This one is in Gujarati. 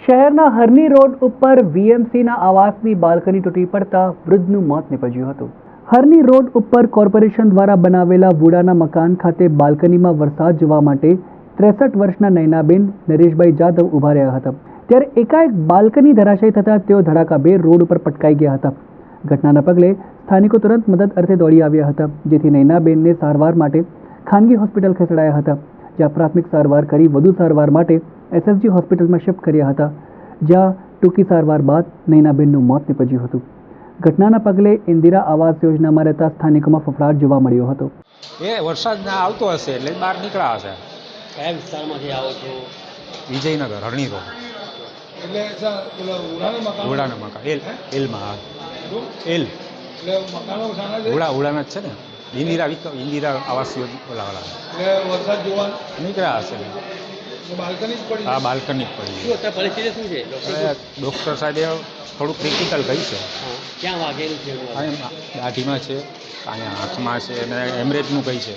શહેરના હરની રોડ ઉપર વીએમસીના આવાસની બાલ્કની તૂટી પડતા વૃદ્ધનું મોત નીપજ્યું હતું. હરની રોડ ઉપર કોર્પોરેશન દ્વારા બનાવેલા વુડાના મકાન ખાતે બાલ્કનીમાં વરસાદ જોવા માટે 63 વર્ષના નયનાબેન નરેશભાઈ જાદવ ઊભા રહ્યા હતા. ત્યારે એકાએક બાલ્કની ધરાશાયી થતાં તેઓ ધડાકાભેર રોડ ઉપર પટકાઈ ગયા હતા. ઘટનાના પગલે સ્થાનિકો તુરંત મદદ અર્થે દોડી આવ્યા હતા, જેથી નયનાબેનને સારવાર માટે ખાનગી હોસ્પિટલ ખસેડાયા હતા, જ્યાં પ્રાથમિક સારવાર કરી વધુ સારવાર માટે એસએસજી હોસ્પિટલમાં શિફ્ટ કર્યા હતા, જ્યાં ટૂંકી સારવાર બાદ નયનાબેનનું મોત નીપજ્યું હતું. ઘટનાના પગલે ઇન્દિરા આવાસ યોજનામાં રહેતા સ્થાનિકોમાં ફફડાટ જોવા મળ્યો હતો. એ વરસાદ આવતો હશે એટલે બહાર નીકળ્યા હશે. કયા વિસ્તારમાંથી આવો છો? વિજયનગર હરણી રોડ. એટલે ઉડાના મકાન એલમાં એલ ઉડાના જ છે ને. ઇન્દિરા આવાસ યોજના એટલે વરસાદ જોવા નીકળ્યા હશે. બાલ્કની જ પડી. હા, બાલ્કની જ પડી. શું અત્યારે પરિસ્થિતિ શું છે? ડૉક્ટર સાહેબે થોડુંક ક્રિટિકલ કહી છે. ક્યાં વાગેલું છે? દાઢીમાં છે, અહીંયા હાથમાં છે અને હેમરેજનું કહી છે.